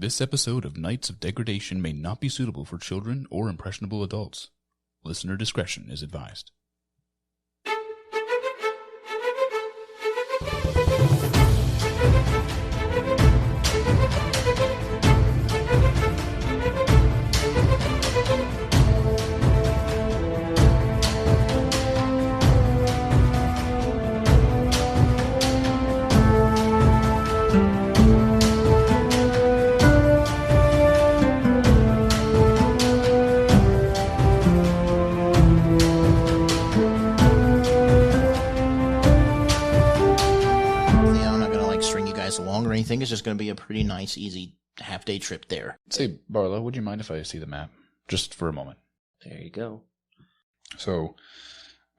This episode of Knights of Degradation may not be suitable for children or impressionable adults. Listener discretion is advised. Along or anything. It's just going to be a pretty nice, easy half-day trip there. Say, Barlowe, would you mind if I see the map? Just for a moment. There you go. So,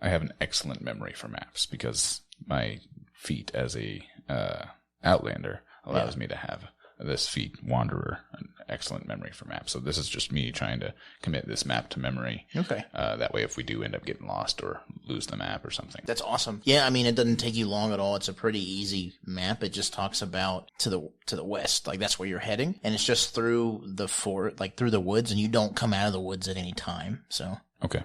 I have an excellent memory for maps because my feat as a Outlander allows me to have this feat, Wanderer, an excellent memory for maps. So this is just me trying to commit this map to memory. Okay. That way if we do end up getting lost or lose the map or something. That's awesome. Yeah, I mean, it doesn't take you long at all. It's a pretty easy map. It just talks about to the west. Like, that's where you're heading. And it's just through the fort, like through the woods, and you don't come out of the woods at any time. So. Okay.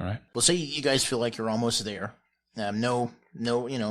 All right. Well, say you guys feel like you're almost there. No,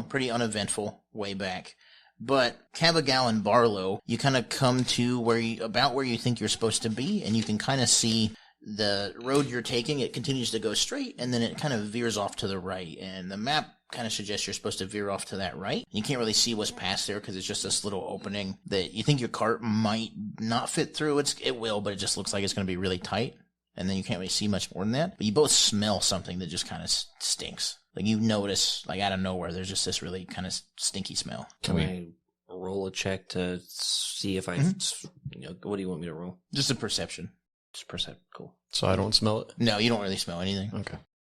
pretty uneventful way back. But Kavagal and Barlowe, you kind of come to where you think you're supposed to be, and you can kind of see the road you're taking. It continues to go straight, and then it kind of veers off to the right. And the map kind of suggests you're supposed to veer off to that right. You can't really see what's past there because it's just this little opening that you think your cart might not fit through. It will, but it just looks like it's going to be really tight. And then you can't really see much more than that. But you both smell something that just kind of stinks. Like, you notice, like, out of nowhere, there's just this really kind of stinky smell. Can I roll a check to see if I, what do you want me to roll? Just a perception. Just perception. Cool. So I don't smell it? No, you don't really smell anything. Okay.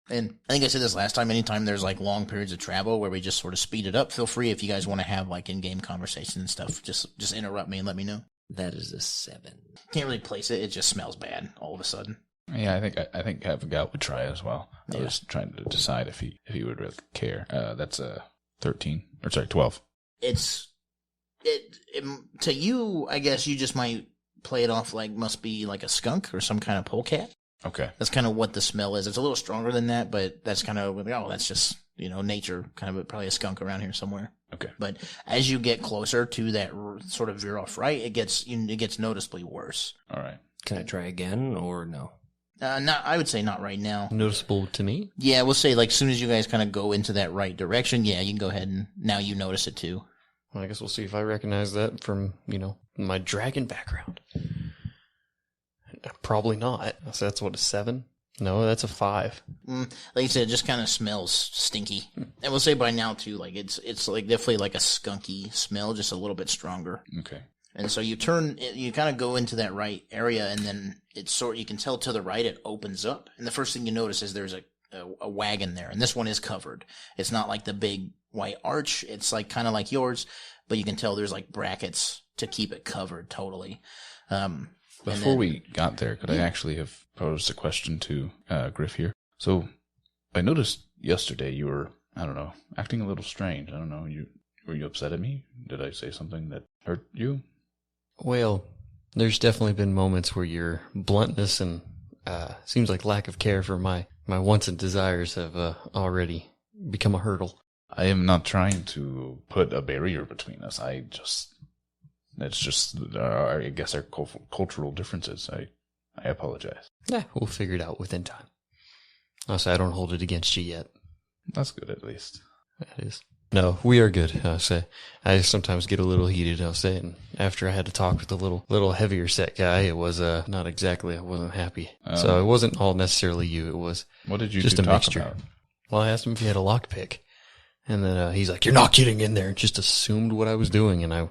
And I think I said this last time, anytime there's like long periods of travel where we just sort of speed it up, feel free if you guys want to have like in-game conversation and stuff, just interrupt me and let me know. That is a 7. Can't really place it. It just smells bad all of a sudden. Yeah, I think Kavagal would try as well. I was trying to decide if he would really care. That's a 12. To you, I guess you just might play it off like must be like a skunk or some kind of polecat. Okay. That's kind of what the smell is. It's a little stronger than that, but that's kind of, that's just, nature, kind of probably a skunk around here somewhere. Okay. But as you get closer to that sort of veer off right, it gets noticeably worse. All right. Can I try again or no? I would say not right now. Noticeable to me? Yeah, we'll say like as soon as you guys kind of go into that right direction, yeah, you can go ahead and now you notice it too. Well, I guess we'll see if I recognize that from, my dragon background. Probably not. So that's what, a 7? No, that's a 5. Like you said, it just kind of smells stinky. And we'll say by now too, like it's like definitely like a skunky smell, just a little bit stronger. Okay. And so you kind of go into that right area, and then you can tell to the right it opens up. And the first thing you notice is there's a wagon there, and this one is covered. It's not like the big white arch. It's like kind of like yours, but you can tell there's like brackets to keep it covered totally. Before we got there, could I actually have posed a question to Grif here? So I noticed yesterday you were, I don't know, acting a little strange. I don't know. Were you upset at me? Did I say something that hurt you? Well, there's definitely been moments where your bluntness and seems like lack of care for my wants and desires have already become a hurdle. I am not trying to put a barrier between us. I guess our cultural differences. I apologize. Yeah, we'll figure it out within time. I'll say I don't hold it against you yet. That's good, at least. That is. No, we are good. I'll say I sometimes get a little heated. I'll say, and after I had to talk with the little heavier set guy, it was not exactly. I wasn't happy. So it wasn't all necessarily you. It was. What did you just two a talk mixture. About? Well, I asked him if he had a lockpick, and then he's like, "You're not getting in there," and just assumed what I was doing, and I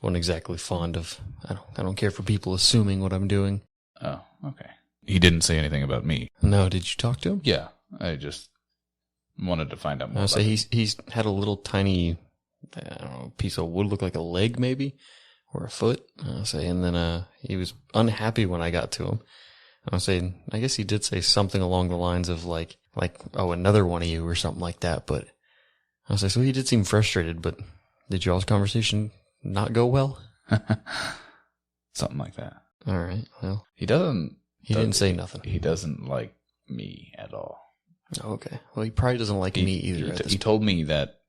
wasn't exactly fond of. I don't care for people assuming what I'm doing. Oh, okay. He didn't say anything about me. No, did you talk to him? Yeah, I just wanted to find out more. I'll say he's had a little tiny, piece of wood, look like a leg maybe, or a foot. I'll say, and then he was unhappy when I got to him. I'll say, I guess he did say something along the lines of like, another one of you or something like that. But I was like, so he did seem frustrated. But did y'all's conversation not go well? Something like that. All right. Well, He didn't say nothing. He doesn't like me at all. Okay. Well, he probably doesn't like me either. He told me that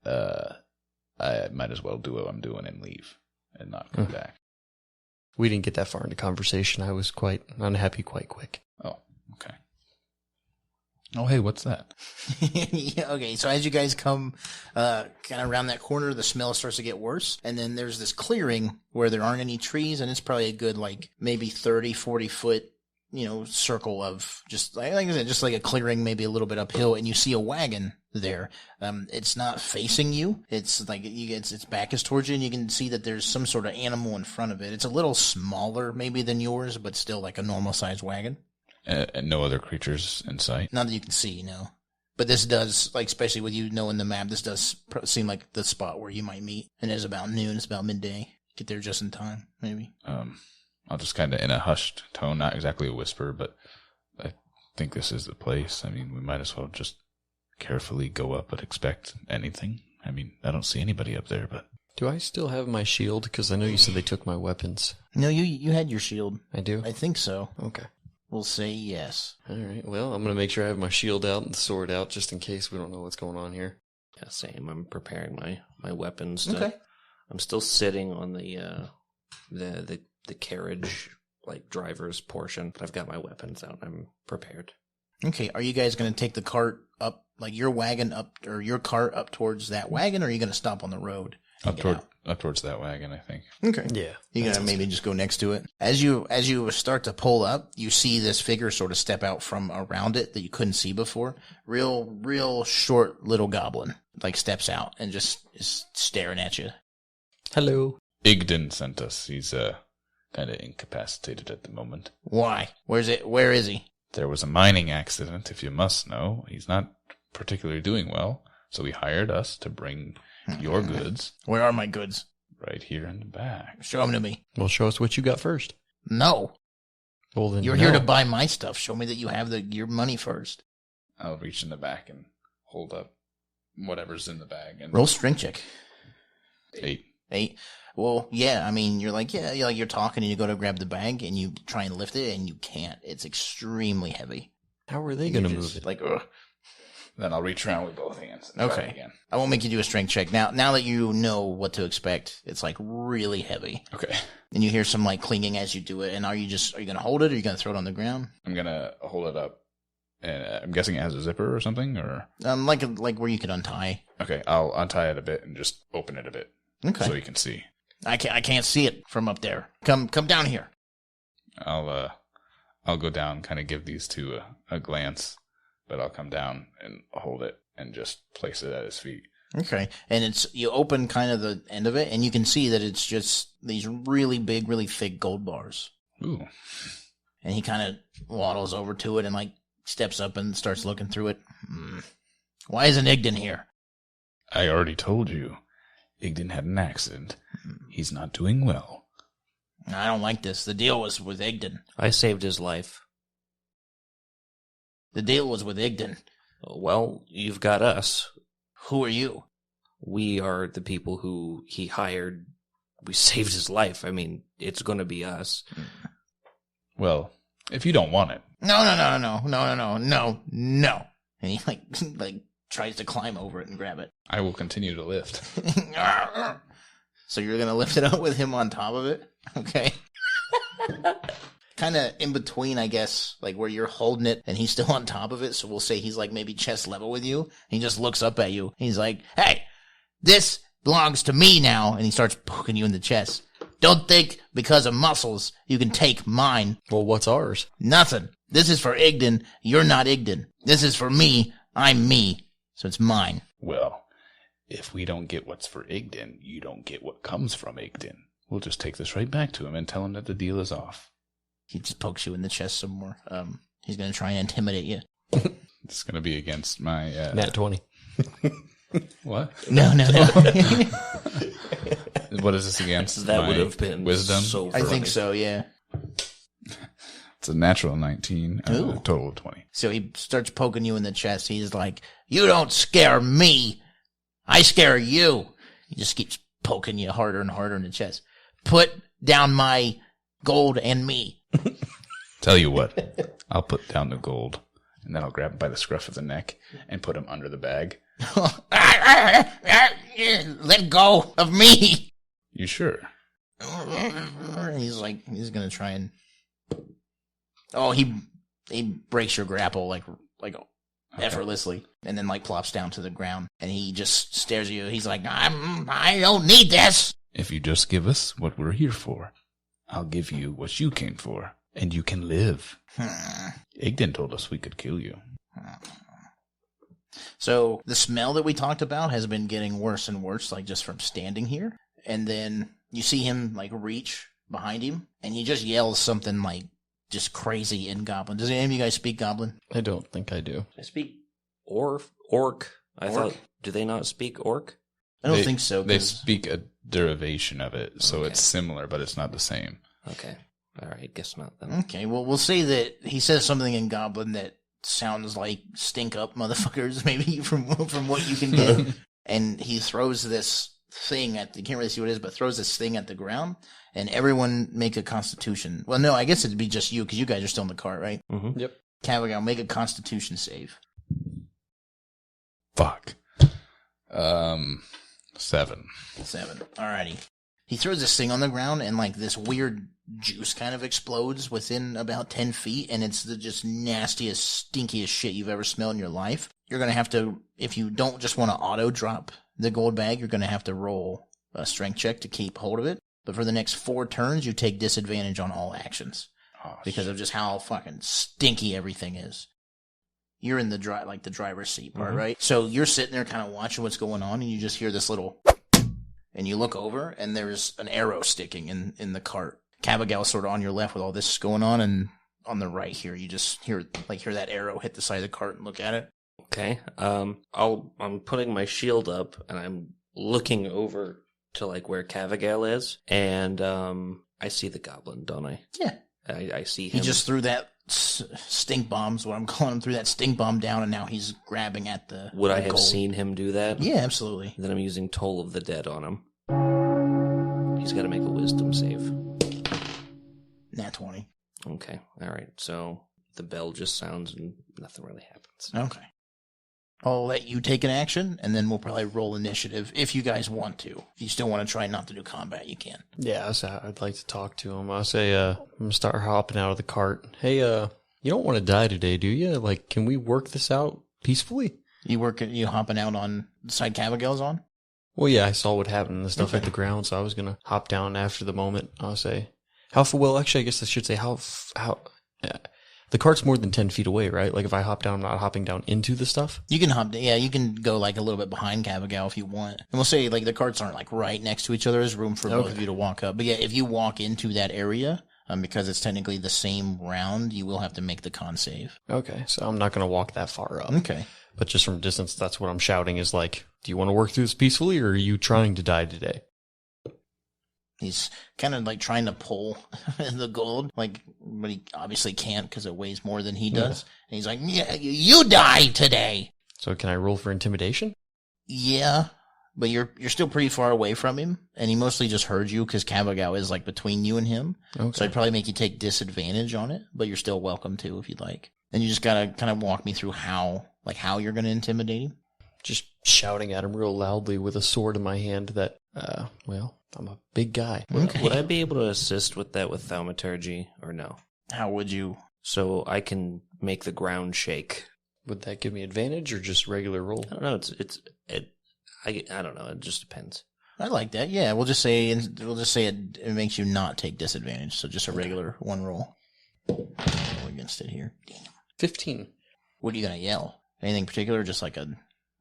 I might as well do what I'm doing and leave and not come back. We didn't get that far into conversation. I was quite unhappy quite quick. Oh, okay. Oh, hey, what's that? Yeah, okay, so as you guys come kind of around that corner, the smell starts to get worse. And then there's this clearing where there aren't any trees, and it's probably a good, like, maybe 30, 40 foot, circle of just, like I said, just like a clearing, maybe a little bit uphill, and you see a wagon there. It's not facing you. It's like its back is towards you, and you can see that there's some sort of animal in front of it. It's a little smaller maybe than yours, but still like a normal sized wagon. And no other creatures in sight? Not that you can see, no. But this does, like, especially with you knowing the map, this does seem like the spot where you might meet. And it's about noon, it's about midday. Get there just in time, maybe. I'll just kind of, in a hushed tone, not exactly a whisper, but I think this is the place. I mean, we might as well just carefully go up and expect anything. I mean, I don't see anybody up there, but... Do I still have my shield? Because I know you said they took my weapons. No, you had your shield. I do? I think so. Okay. We'll say yes. All right. Well, I'm going to make sure I have my shield out and the sword out just in case we don't know what's going on here. Yeah, same. I'm preparing my weapons. Okay. I'm still sitting on the carriage, like, driver's portion. But I've got my weapons out. I'm prepared. Okay. Are you guys going to take the cart up, like your wagon up, or your cart up towards that wagon, or are you going to stop on the road? Up towards that wagon, I think. Okay. Yeah. You're going to maybe just go next to it. As you start to pull up, you see this figure sort of step out from around it that you couldn't see before. Real short little goblin, like, steps out and just is staring at you. Hello. Igdan sent us. He's kind of incapacitated at the moment. Why? Where is he? There was a mining accident, if you must know. He's not particularly doing well, so he hired us to bring your goods. Where are my goods? Right here in the back. Show them to me. Well, show us what you got first. No. Well, then You're here to buy my stuff. Show me that you have your money first. I'll reach in the back and hold up whatever's in the bag. And Roll strength check. 8. Well, yeah, I mean, you're like, you're talking and you go to grab the bag and you try and lift it and you can't. It's extremely heavy. How are they going to move it? Like, ugh. Then I'll reach around with both hands. And try it Okay. again. I won't make you do a strength check. Now that you know what to expect, it's like really heavy. Okay. And you hear some like clinging as you do it. And are you going to hold it, or are you going to throw it on the ground? I'm going to hold it up. And I'm guessing it has a zipper or something, or? Like where you could untie. Okay, I'll untie it a bit and just open it a bit. Okay. So you can see. I can't see it from up there. Come down here. I'll go down, kind of give these two a glance, but I'll come down and hold it and just place it at his feet. Okay. And you open kind of the end of it, and you can see that it's just these really big, really thick gold bars. Ooh. And he kind of waddles over to it and like steps up and starts looking through it. Why isn't Igdan here? I already told you. Igdan had an accident. He's not doing well. I don't like this. The deal was with Igdan. I saved his life. The deal was with Igdan. Well, you've got us. Who are you? We are the people who he hired. We saved his life. I mean, it's going to be us. Well, if you don't want it. No. And he like tries to climb over it and grab it. I will continue to lift. So you're going to lift it up with him on top of it? Okay. Kind of in between, I guess, like where you're holding it and he's still on top of it. So we'll say he's like maybe chest level with you. He just looks up at you. He's like, hey, this belongs to me now. And he starts poking you in the chest. Don't think because of muscles you can take mine. Well, what's ours? Nothing. This is for Igdan. You're not Igdan. This is for me. I'm me. So it's mine. Well, if we don't get what's for Igdan, you don't get what comes from Igdan. We'll just take this right back to him and tell him that the deal is off. He just pokes you in the chest some more. He's going to try and intimidate you. It's going to be against my... Nat 20. What? No. What is this against? That My would have been wisdom? so I funny. think so, yeah. It's a natural 19, total of 20. So he starts poking you in the chest. He's like, you don't scare me. I scare you. He just keeps poking you harder and harder in the chest. Put down my gold and me. Tell you what, I'll put down the gold, and then I'll grab him by the scruff of the neck and put him under the bag. Let go of me. You sure? He's gonna try and. Oh, he breaks your grapple like effortlessly, and then like plops down to the ground, and he just stares at you. He's like, I don't need this. If you just give us what we're here for, I'll give you what you came for, and you can live. Igdan told us we could kill you. So the smell that we talked about has been getting worse and worse, like just from standing here. And then you see him like reach behind him, and he just yells something like just crazy in Goblin. Does any of you guys speak Goblin? I don't think I do. I speak orc. I Orc? thought, do they not speak orc? I don't think so. They speak a derivation of it, so Okay. it's similar, but it's not the same. Okay. All right. Guess not then. Okay, well, we'll say that he says something in Goblin that sounds like stink up motherfuckers, maybe from what you can get. And he throws this thing you can't really see what it is, but throws this thing at the ground, and everyone make a constitution. Well, no, I guess it'd be just you, because you guys are still in the cart, right? Mm-hmm. Yep. Kavagal, make a constitution save. Fuck. 7. 7. Alrighty. He throws this thing on the ground, and like this weird juice kind of explodes within about 10 feet, and it's the just nastiest, stinkiest shit you've ever smelled in your life. You're going to have to, if you don't just want to auto drop the gold bag, you're going to have to roll a strength check to keep hold of it. But for the next 4 turns, you take disadvantage on all actions because of just how fucking stinky everything is. You're in the driver's seat part, right? So you're sitting there kind of watching what's going on, and you just hear this little, and you look over, and there's an arrow sticking in the cart. Kavagal's sort of on your left with all this going on, and on the right here, you just hear that arrow hit the side of the cart and look at it. Okay. I'm putting my shield up, and I'm looking over to like where Kavagal is, and I see the goblin, don't I? Yeah. I see him. He just threw that stink bombs, what I'm calling him, threw that stink bomb down, and now he's grabbing at the Would I have gold. seen him do that? Yeah, absolutely. Then I'm using Toll of the Dead on him. He's got to make a wisdom save. Nat 20. Okay. All right. So the bell just sounds and nothing really happens. Okay. I'll let you take an action, and then we'll probably roll initiative if you guys want to. If you still want to try not to do combat, you can. Yeah, I'd like to talk to him. I'll say, I'm going to start hopping out of the cart. Hey, you don't want to die today, do you? Like, can we work this out peacefully? You hopping out on the side Kavagal's on? Well, yeah, I saw what happened and the stuff hit the ground, so I was going to hop down after the moment. I'll say, actually, I guess I should say, the cart's more than 10 feet away, right? Like, if I hop down, I'm not hopping down into the stuff? You can you can go like a little bit behind Kavagal if you want. And we'll say like the carts aren't like right next to each other. There's room for both of you to walk up. But yeah, if you walk into that area, because it's technically the same round, you will have to make the con save. Okay, so I'm not going to walk that far up. Okay. But just from a distance, that's what I'm shouting is like, do you want to work through this peacefully, or are you trying to die today? He's kind of like trying to pull the gold, but he obviously can't because it weighs more than he does. Yeah. And he's like, yeah, you die today. So can I roll for intimidation? Yeah, but you're still pretty far away from him, and he mostly just heard you because Kavagal is like between you and him. Okay. So I'd probably make you take disadvantage on it, but you're still welcome to if you'd like. And you just gotta kind of walk me through how you're gonna intimidate him. Just shouting at him real loudly with a sword in my hand that, I'm a big guy. Okay. Would I be able to assist with that with thaumaturgy or no? How would you? So I can make the ground shake. Would that give me advantage or just regular roll? I don't know. I don't know. It just depends. I like that. Yeah, we'll just say it makes you not take disadvantage. So just a regular one roll. Roll against it here. Damn. 15. What are you gonna yell? Anything particular? Just like a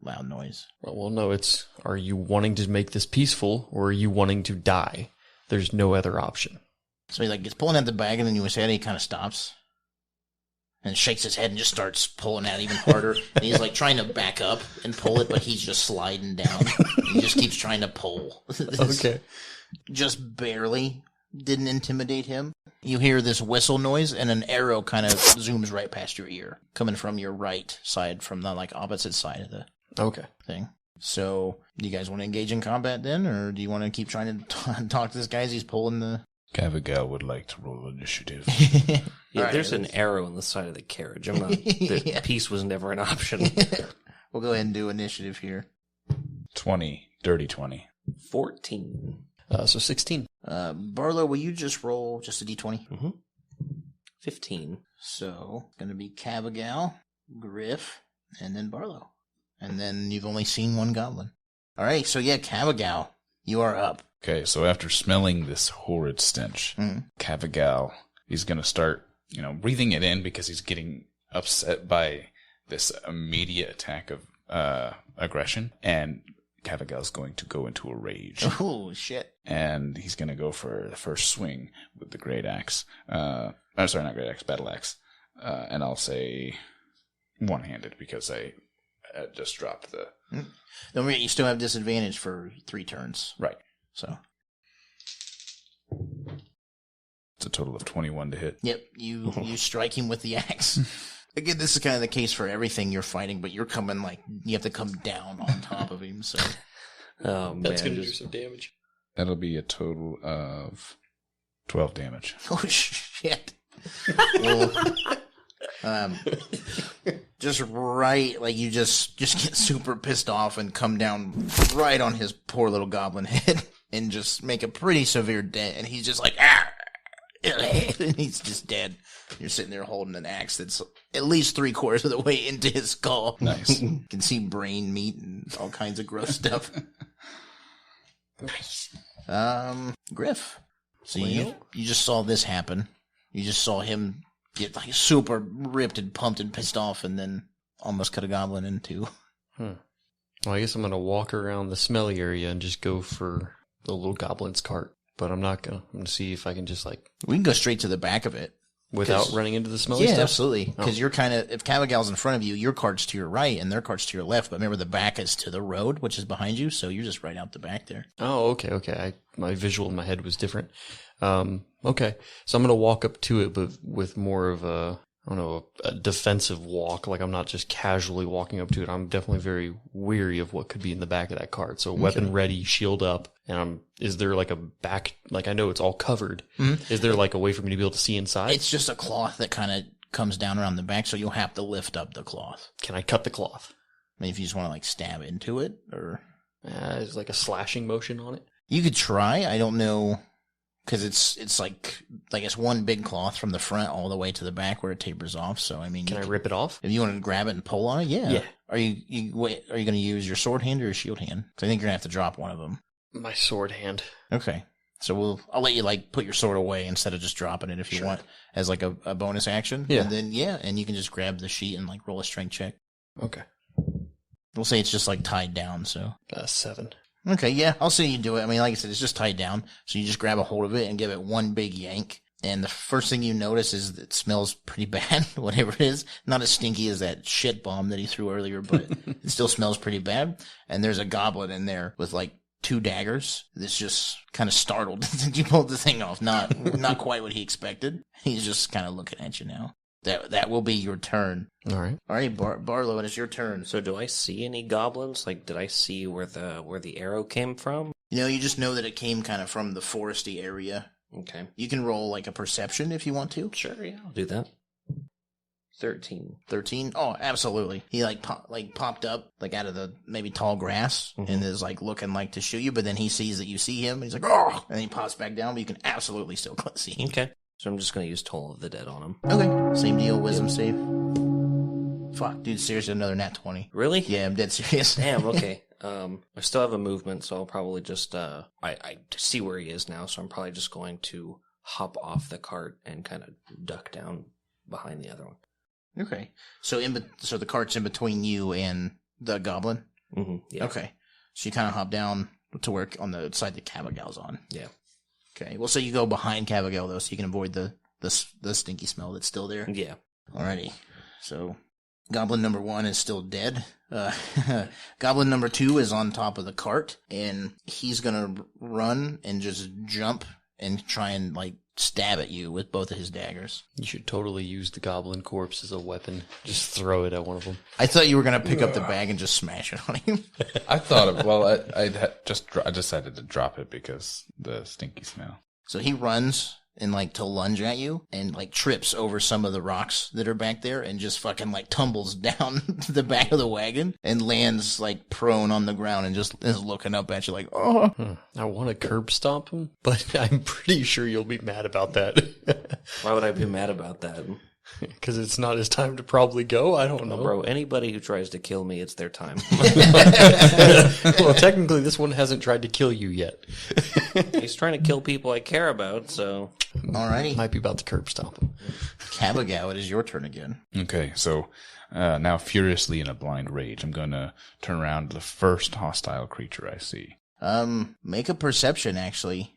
loud noise. Well, no, it's, are you wanting to make this peaceful or are you wanting to die? There's no other option. So he gets pulling at the bag, and then you say it, he kind of stops and shakes his head and just starts pulling at it even harder. And he's trying to back up and pull it, but he's just sliding down. He just keeps trying to pull. Okay. Just barely didn't intimidate him. You hear this whistle noise, and an arrow kind of zooms right past your ear, coming from your right side, from the opposite side of the thing. So, do you guys want to engage in combat then, or do you want to keep trying to talk to this guy as he's pulling the... Kavagal would like to roll initiative. Yeah, there's an arrow in the side of the carriage. I'm not. The peace was never an option. We'll go ahead and do initiative here. 20. Dirty 20. 14. So 16. Barlowe, will you just roll just a d20? Mm-hmm. 15. So, going to be Kavagal, Grif, and then Barlowe. And then you've only seen one goblin. All right, so yeah, Kavagal, you are up. Okay, so after smelling this horrid stench, Kavagal, he's going to start, breathing it in because he's getting upset by this immediate attack of aggression. And Kavagal's going to go into a rage. Oh, shit. And he's going to go for the first swing with the great axe. I'm sorry, not great axe, battle axe. And I'll say one-handed because I just dropped the... Don't forget, you still have disadvantage for 3 turns. Right. So... It's a total of 21 to hit. Yep, you strike him with the axe. Again, this is kind of the case for everything you're fighting, but you're coming you have to come down on top of him, so... Oh, That's man. going to do some damage. That'll be a total of 12 damage. Oh, shit. Well, just right, you just get super pissed off and come down right on his poor little goblin head and just make a pretty severe dent, and he's just like, ah! And he's just dead. You're sitting there holding an axe that's at least 3/4 of the way into his skull. Nice. You can see brain meat and all kinds of gross stuff. Nice. Griff. So you just saw this happen. You just saw him get super ripped and pumped and pissed off, and then almost cut a goblin in two. Well, I guess I'm going to walk around the smelly area and just go for the little goblin's cart. But I'm not going to. I'm going to see if I can just We can go straight to the back of it. without running into the smelly Yeah, stuff? absolutely. Because you're kind of, if Kavagal's in front of you, your cart's to your right and their cart's to your left. But remember, the back is to the road, which is behind you. So you're just right out the back there. Oh, okay. My visual in my head was different. Okay. So I'm going to walk up to it, but with more of a defensive walk. I'm not just casually walking up to it. I'm definitely very weary of what could be in the back of that cart. So weapon ready, shield up. And is there a back, I know it's all covered. Mm-hmm. Is there a way for me to be able to see inside? It's just a cloth that kind of comes down around the back. So you'll have to lift up the cloth. Can I cut the cloth? I mean, if you just want to stab into it or. Is a slashing motion on it? You could try. I don't know. Because it's it's one big cloth from the front all the way to the back where it tapers off. So I mean, can I rip it off? If you want to grab it and pull on it, yeah. Yeah. Are you going to use your sword hand or your shield hand? Because I think you're gonna have to drop one of them. My sword hand. Okay. So I'll let you put your sword away instead of just dropping it if you want as a bonus action. Yeah. And then and you can just grab the sheet and roll a strength check. Okay. We'll say it's just tied down. So 7. Okay, yeah, I'll see you do it. I mean, like I said, it's just tied down. So you just grab a hold of it and give it one big yank. And the first thing you notice is it smells pretty bad, whatever it is. Not as stinky as that shit bomb that he threw earlier, but it still smells pretty bad. And there's a goblin in there with 2 daggers that's just kind of startled that you pulled the thing off. Not quite what he expected. He's just kind of looking at you now. That will be your turn. All right, Barlowe, it is your turn. So do I see any goblins? Did I see where the arrow came from? You just know that it came kind of from the foresty area. Okay. You can roll a perception if you want to. Sure, yeah, I'll do that. 13. 13? Oh, absolutely. He popped up out of the maybe tall grass and is looking to shoot you, but then he sees that you see him and he's like, oh, and he pops back down, but you can absolutely still see him. Okay. So I'm just going to use Toll of the Dead on him. Okay. Same deal, wisdom save. Fuck, dude, seriously, another nat 20. Really? Yeah, I'm dead serious. Damn, okay. I still have a movement, so I'll probably just, I see where he is now, so I'm probably just going to hop off the cart and kind of duck down behind the other one. Okay. So the cart's in between you and the goblin? Mm-hmm. Yeah. Okay. So you kind of hop down to work on the side that Kavagal's on. Yeah. Okay. Well, so you go behind Kavagal, though, so you can avoid the stinky smell that's still there? Yeah. Alrighty. So goblin number 1 is still dead. Goblin number 2 is on top of the cart, and he's gonna run and just jump and try and stab at you with both of his daggers. You should totally use the goblin corpse as a weapon. Just throw it at one of them. I thought you were gonna pick up the bag and just smash it on him. I thought I decided to drop it because the stinky smell. So he runs and like to lunge at you and like trips over some of the rocks that are back there and just fucking like tumbles down to the back of the wagon and lands like prone on the ground and just is looking up at you like, oh. I want to curb stomp him, but I'm pretty sure you'll be mad about that. Why would I be mad about that? Because it's not his time to probably go. I don't know. Bro, anybody who tries to kill me, it's their time. Well, technically, this one hasn't tried to kill you yet. He's trying to kill people I care about, so... Alrighty. Might be about to curb stomp him. Kavagal, it is your turn again. Okay, so now furiously in a blind rage, I'm going to turn around to the first hostile creature I see. Make a perception, actually.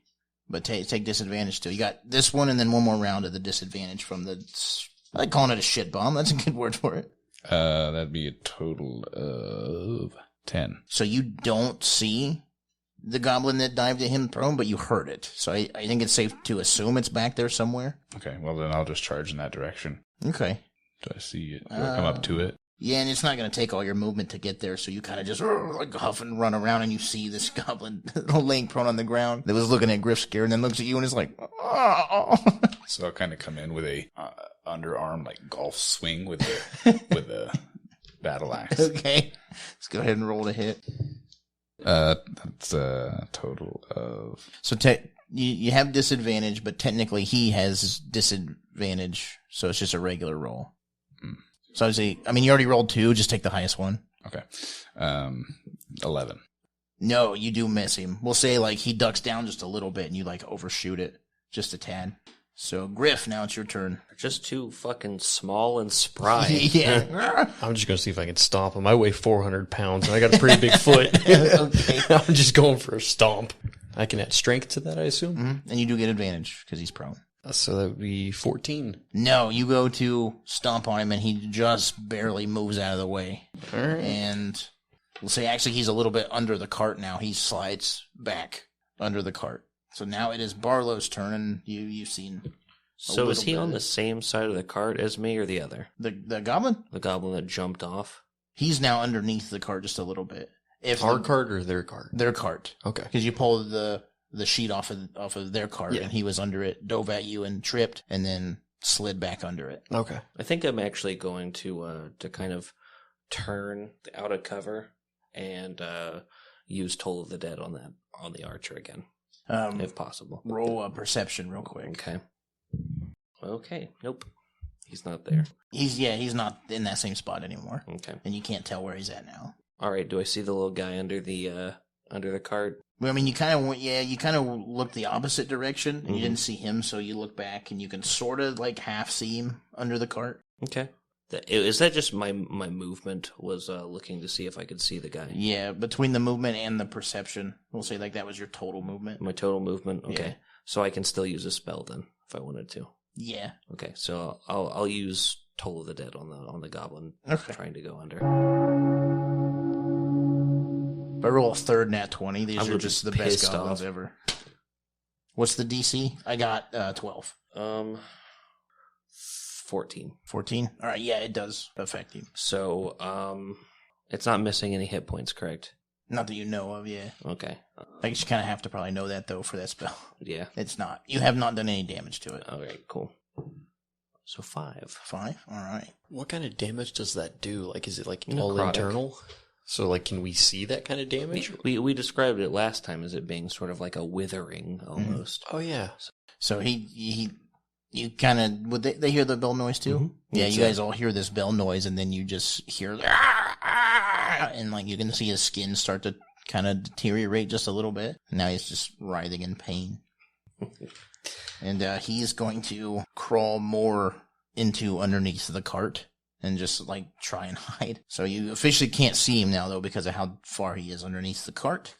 But take disadvantage, too. You got this one and then one more round of the disadvantage from the... I like calling it a shit bomb. That's a good word for it. That'd be a total of 10. So you don't see the goblin that dived at him prone, but you heard it. So I think it's safe to assume it's back there somewhere. Okay, well then I'll just charge in that direction. Okay. Do I see it? Do I come up to it? Yeah, and it's not going to take all your movement to get there, so you kind of just like huff and run around, and you see this goblin laying prone on the ground that was looking at Grif scared, and then looks at you and is like, oh. So I'll kind of come in with a underarm like golf swing with the battle axe. Okay, let's go ahead and roll to hit. That's a total of... So you have disadvantage, but technically he has disadvantage, so it's just a regular roll. So you already rolled 2, just take the highest one. Okay. 11. No, you do miss him. We'll say like he ducks down just a little bit and you like overshoot it just a tad. So Grif, now it's your turn. Just too fucking small and spry. Yeah. I'm just going to see if I can stomp him. I weigh 400 pounds and I got a pretty big foot. Okay. I'm just going for a stomp. I can add strength to that, I assume. Mm-hmm. And you do get advantage because he's prone. So that would be 14. No, you go to stomp on him and he just barely moves out of the way. All right. And we'll say actually he's a little bit under the cart now. He slides back under the cart. So now it is Barlowe's turn, and you've seen. So is he on the same side of the cart as me or the other? The goblin? The goblin that jumped off? He's now underneath the cart just a little bit. Our cart or their cart? Their cart. Okay. Because you pulled the sheet off of their cart, and he was under it, dove at you and tripped, and then slid back under it. Okay. I think I'm actually going to kind of turn out of cover and use Toll of the Dead on the archer again, if possible. Roll a perception real quick. Okay. Nope. He's not there. He's not in that same spot anymore. Okay. And you can't tell where he's at now. All right. Do I see the little guy under the cart? Well, I mean, you kind of looked the opposite direction, and you didn't see him, so you look back, and you can sort of, like, half see him under the cart. Okay. Is that just my movement was looking to see if I could see the guy? Yeah, between the movement and the perception. We'll say, like, that was your total movement. My total movement? Okay. Yeah. So I can still use a spell, then, if I wanted to. Yeah. Okay, so I'll use Toll of the Dead on the goblin trying to go under. If I roll a third nat 20, these are just the best pissed goblins off. ever. What's the DC? I got 12. 14. 14? All right, yeah, it does affect you. So, it's not missing any hit points, correct? Not that you know of, yeah. Okay. I guess you kind of have to probably know that, though, for that spell. Yeah. It's not. You have not done any damage to it. All right, cool. So 5. 5? All right. What kind of damage does that do? Like, is it like Necrotic. all internal? So, like, can we see that kind of damage? We described it last time as it being sort of like a withering almost. Oh, yeah. So you kind of, would they hear the bell noise too? Mm-hmm. Yeah, you guys all hear this bell noise, and then you just hear, and like you can see his skin start to kind of deteriorate just a little bit. And now he's just writhing in pain. And he's going to crawl more into underneath the cart and just like try and hide. So you officially can't see him now though because of how far he is underneath the cart.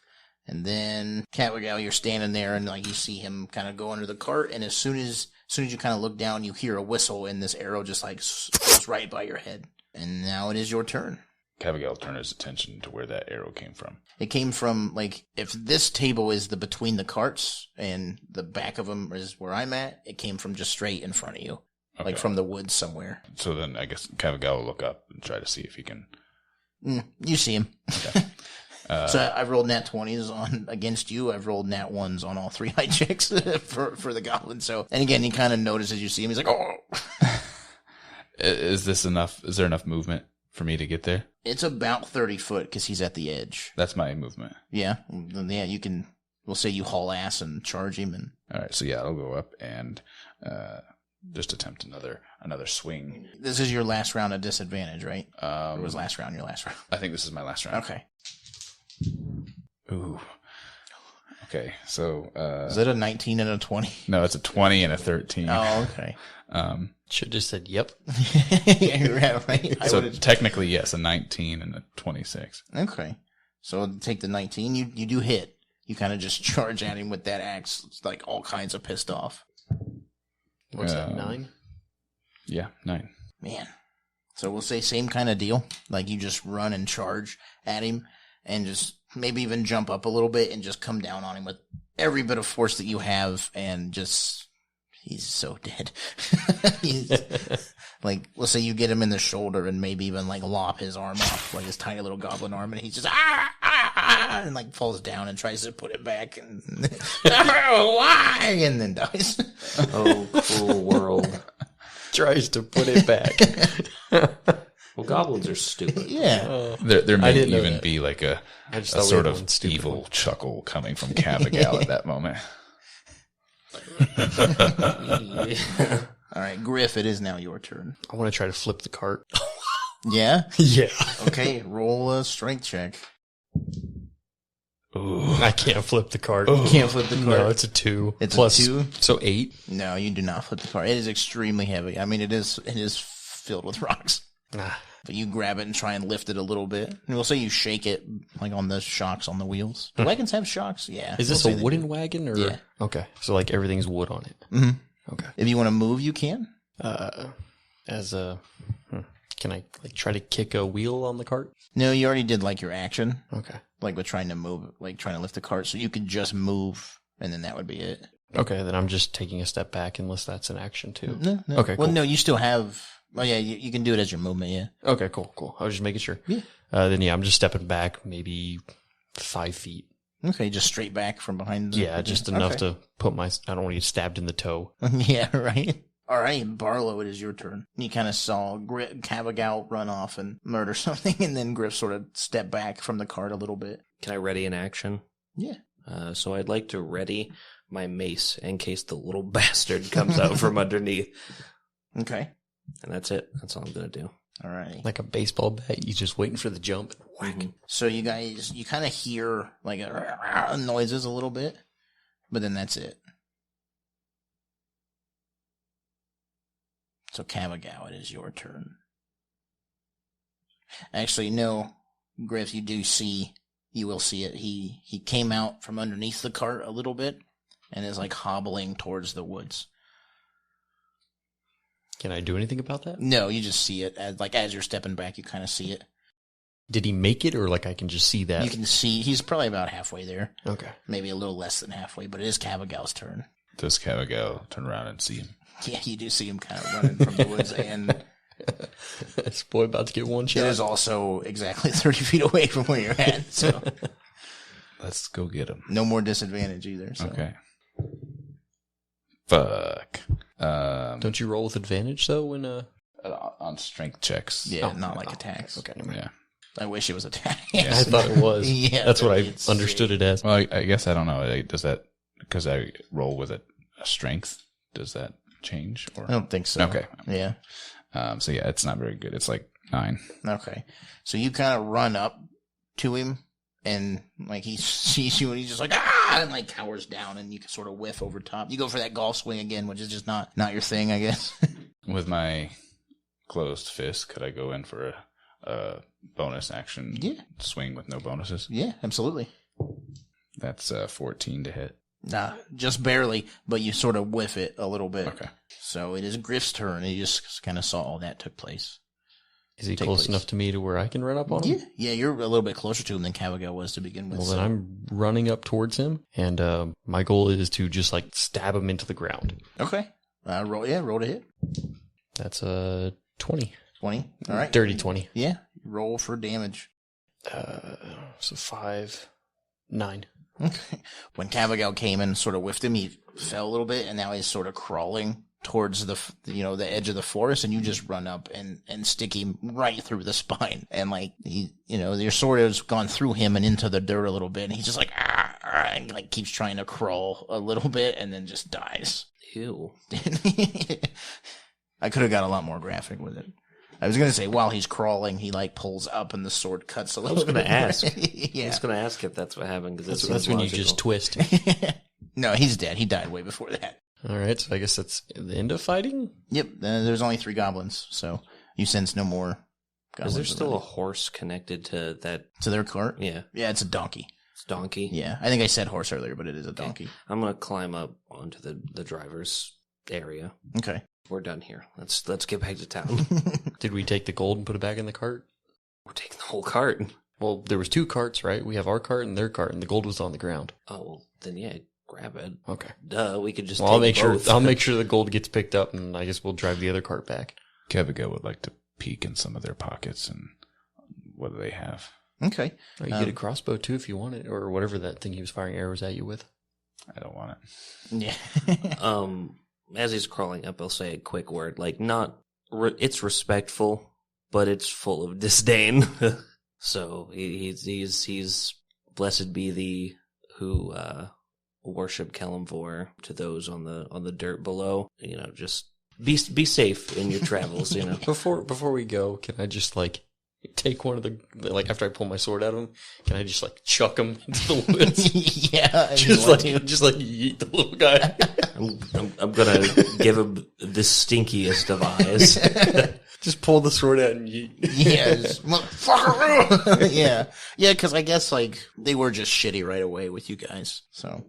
And then Kavagal, you're standing there and like you see him kind of go under the cart, and as soon as you kind of look down, you hear a whistle, and this arrow just like goes right by your head. And now it is your turn. Kavagal turned his attention to where that arrow came from. It came from, like, if this table is the between the carts and the back of them is where I'm at, it came from just straight in front of you. Okay. Like from the woods somewhere. So then I guess Kavagal will look up and try to see if he can... You see him. Okay. So I've rolled nat 20s on against you. I've rolled nat 1s on all 3 high checks for the goblin. So, and again, he kind of notices you see him. He's like, oh. Is this enough? Is there enough movement for me to get there? It's about 30 foot because he's at the edge. That's my movement. Yeah. Yeah, you can, we'll say you haul ass and charge him. And All right, so yeah, I'll go up and just attempt another swing. this is your last round of disadvantage, right? Or was last round your last round? I think this is my last round. Okay. Ooh. Okay, so Is it a 19 and a 20? no, it's a 20 and a 13. Oh, okay. Should have just said, yep. Yeah, right. So technically, yes, a 19 and a 26. Okay. So take the 19. You do hit. You kind of just charge at him with that axe. It's like all kinds of pissed off. What's that, 9? Yeah, 9. Man. So we'll say same kind of deal. Like you just run and charge at him and just maybe even jump up a little bit and just come down on him with every bit of force that you have and just... He's so dead. He's like, let's say you get him in the shoulder and maybe even like lop his arm off, like his tiny little goblin arm, and he's just and like falls down and tries to put it back and why and then dies. Oh, cruel world. Tries to put it back. Well, goblins are stupid. Yeah. There may didn't know even that. be like a I just thought we sort had of one stupid evil one. chuckle coming from Kavagal at that moment. All right, Grif, it is now your turn. I want to try to flip the cart. Yeah? Yeah. Okay, roll a strength check. Ooh. I can't flip the cart. You can't flip the cart. No, it's a 2. It's Plus, a 2? So 8. No, you do not flip the cart. It is extremely heavy. I mean, it is filled with rocks. Ah, But you grab it and try and lift it a little bit. And we'll say you shake it, like on the shocks on the wheels. Do wagons have shocks? Yeah. is this We'll a say they wooden do. wagon? Or? Yeah. Okay. So like everything's wood on it. Mhm. Okay. If you want to move, you can. As a, can I like try to kick a wheel on the cart? No, you already did like your action, Okay. like with trying to move, like trying to lift the cart. So you could just move, and then that would be it. Okay, then I'm just taking a step back unless that's an action too. No. Okay, Well, cool. no, you still have. Oh yeah, you can do it as your movement. Yeah. Okay, cool. I was just making sure. Yeah. Then yeah, I'm just stepping back maybe 5 feet. Okay, just straight back from behind. Yeah, just enough Okay. to put I don't want to get stabbed in the toe. Yeah, right. All right, Barlowe, it is your turn. You kind of saw Kavagal run off and murder something, and then Grif sort of step back from the cart a little bit. Can I ready an action? Yeah. So I'd like to ready my mace in case the little bastard comes out from underneath. Okay. And that's it. That's all I'm going to do. All right. Like a baseball bat, you just waiting for the jump. Whack. So you guys, you kind of hear like noises a little bit, but then that's it. So Kavagal, it is your turn. Actually, no, Grif, you will see it. He came out from underneath the cart a little bit and is like hobbling towards the woods. Can I do anything about that? No, you just see it as you're stepping back. You kind of see it. Did he make it, or like I can just see that? You can see he's probably about halfway there, Okay. maybe a little less than halfway. But it is Kavagal's turn. Does Kavagal turn around and see him? Yeah, you do see him kind of running from the woods, and This boy about to get one shot. it is also exactly 30 feet away from where you're at. So Let's go get him. no more disadvantage either. So. Okay. Fuck. Don't you roll with advantage though when On strength checks. Yeah, Oh, not like oh, attacks. Okay. Never mind. Yeah. I wish it was attacks. I thought it was. Yeah, That's what I it's- understood it as. Well, I guess I don't know. Does that, because I roll with a strength, does that change? Or I don't think so. Okay. Yeah. So yeah, it's not very good. It's like 9. Okay. So you kind of run up to him, and like he sees you, and he's just like and like cowers down, and you can sort of whiff over top. You go for that golf swing again, which is just not your thing, I guess. With my closed fist, could I go in for a bonus action swing with no bonuses? Yeah, absolutely. That's 14 to hit. Nah, just barely, but you sort of whiff it a little bit. Okay. So it is Grif's turn. He just kind of saw all that took place. Is he Take close place. enough to me to where I can run up on him? Yeah, you're a little bit closer to him than Kavagal was to begin with. Well, so- then I'm running up towards him, and my goal is to just like stab him into the ground. Okay. Roll to hit. That's a 20. 20. All right. Dirty 20. Yeah. Roll for damage. So 5, 9. Okay. When Kavagal came and sort of whiffed him, he fell a little bit, and now he's sort of crawling towards the edge of the forest, and you just run up and stick him right through the spine. And like, your sword has gone through him and into the dirt a little bit, and he's just like, and like keeps trying to crawl a little bit and then just dies. Ew. I could have got a lot more graphic with it. I was going to say, while he's crawling, he like pulls up and the sword cuts a little bit. I was going to ask. Yeah. I was going to ask if that's what happened. Cause That's when you just twist. No, he's dead. He died way before that. All right, so I guess that's the end of fighting? Yep, there's only 3 goblins, so you sense no more goblins. Is there still a horse connected to that? To their cart? Yeah. Yeah, it's a donkey. It's donkey? Yeah, I think I said horse earlier, but it is a donkey. I'm going to climb up onto the driver's area. Okay. We're done here. Let's get back to town. Did we take the gold and put it back in the cart? We're taking the whole cart. Well, there was 2 carts, right? We have our cart and their cart, and the gold was on the ground. Oh, well, then yeah, grab it. Okay. Duh, we could just Well, take both. I'll make sure the gold gets picked up, and I guess we'll drive the other cart back. Kavagal would like to peek in some of their pockets and what do they have. Okay. Or you get a crossbow, too, if you want it, or whatever that thing he was firing arrows at you with. I don't want it. Yeah. As he's crawling up, I'll say a quick word. Like, it's respectful, but it's full of disdain. So he's blessed be thee who worship Kalimvor, to those on the dirt below. Just be safe in your travels. Before we go, can I just take one of the after I pull my sword out of him? Can I just chuck him into the woods? Yeah, just yeet the little guy. I'm gonna give him the stinkiest of eyes. Just pull the sword out and yeet. Yes, motherfucker. Yeah, because I guess they were just shitty right away with you guys, so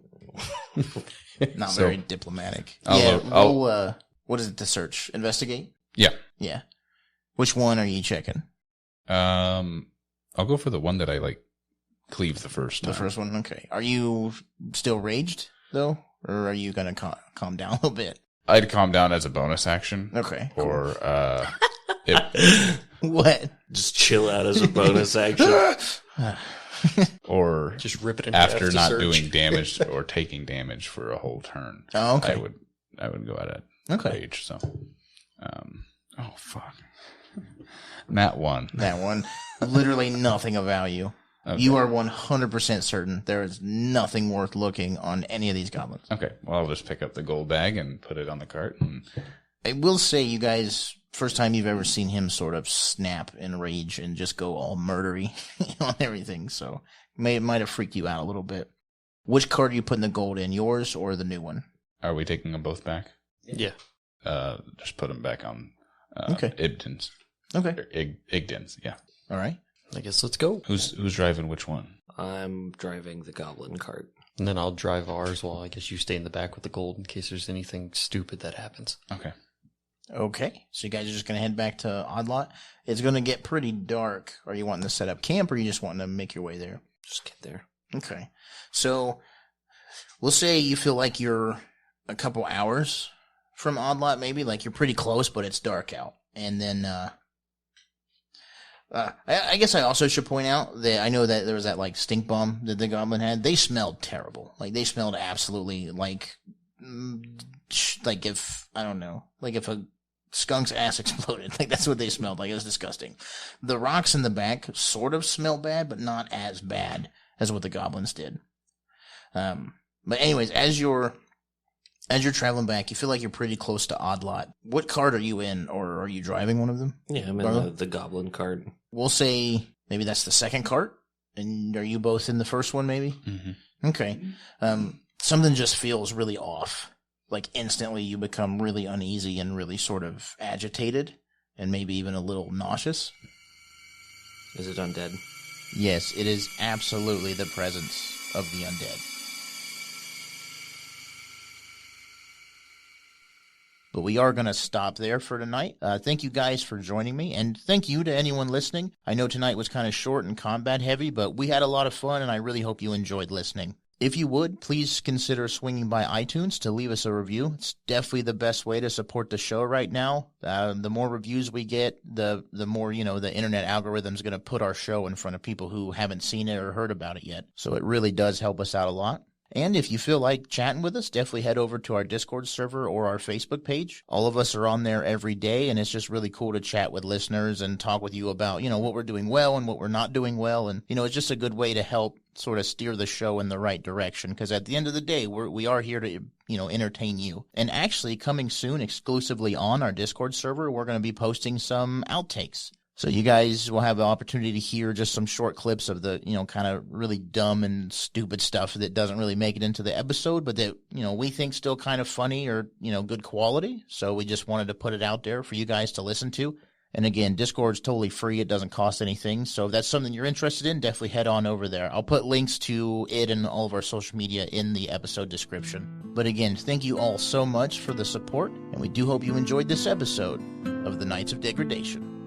not very diplomatic. What is it to search? Investigate? Yeah. Yeah. Which one are you checking? I'll go for the one that I cleave the first time. The first one? Okay. Are you still raged, though? Or are you going to calm down a little bit? I'd calm down as a bonus action. Okay. Or, what? Just chill out as a bonus action. Or just rip it in after not doing damage or taking damage for a whole turn. Oh, okay. I would go at it. Okay. Rage, so. Oh, fuck. That one. Literally nothing of value. Okay. You are 100% certain there is nothing worth looking on any of these goblins. Okay. Well, I'll just pick up the gold bag and put it on the cart. And I will say, you guys, first time you've ever seen him sort of snap in rage and just go all murdery on everything. So it might have freaked you out a little bit. Which cart are you putting the gold in? Yours or the new one? Are we taking them both back? Yeah. Just put them back on okay. Ibden's. Okay. Igdan's, yeah. All right. I guess let's go. Who's driving which one? I'm driving the goblin cart. And then I'll drive ours while I guess you stay in the back with the gold in case there's anything stupid that happens. Okay. Okay. So you guys are just going to head back to Oddlot. It's going to get pretty dark. Are you wanting to set up camp or are you just wanting to make your way there? Just get there. Okay. So we'll say you feel like you're a couple hours from Oddlot, maybe. You're pretty close, but it's dark out. And then, I guess I also should point out that I know that there was that stink bomb that the goblin had. They smelled terrible. They smelled absolutely if, I don't know, if a skunk's ass exploded. That's what they smelled like. It was disgusting. The rocks in the back sort of smell bad, but not as bad as what the goblins did. But anyways, as you're traveling back, you feel like you're pretty close to Oddlot. What cart are you in, or are you driving one of them? Yeah, I'm in the goblin cart. We'll say maybe that's the second cart, and are you both in the first one, maybe? Mm-hmm. Okay. Something just feels really off. Instantly you become really uneasy and really sort of agitated, and maybe even a little nauseous. Is it undead? Yes, it is absolutely the presence of the undead. But we are going to stop there for tonight. Thank you guys for joining me, and thank you to anyone listening. I know tonight was kind of short and combat heavy, but we had a lot of fun, and I really hope you enjoyed listening. If you would, please consider swinging by iTunes to leave us a review. It's definitely the best way to support the show right now. The more reviews we get, the more, the internet algorithm's going to put our show in front of people who haven't seen it or heard about it yet. So it really does help us out a lot. And if you feel like chatting with us, definitely head over to our Discord server or our Facebook page. All of us are on there every day, and it's just really cool to chat with listeners and talk with you about, what we're doing well and what we're not doing well. And, it's just a good way to help sort of steer the show in the right direction. Because at the end of the day, we are here to, entertain you. And actually, coming soon, exclusively on our Discord server, we're going to be posting some outtakes. So you guys will have the opportunity to hear just some short clips of the, kind of really dumb and stupid stuff that doesn't really make it into the episode, but that, we think still kind of funny or, good quality. So we just wanted to put it out there for you guys to listen to. And again, Discord's totally free. It doesn't cost anything. So if that's something you're interested in, definitely head on over there. I'll put links to it and all of our social media in the episode description. But again, thank you all so much for the support, and we do hope you enjoyed this episode of the Knights of Degradation.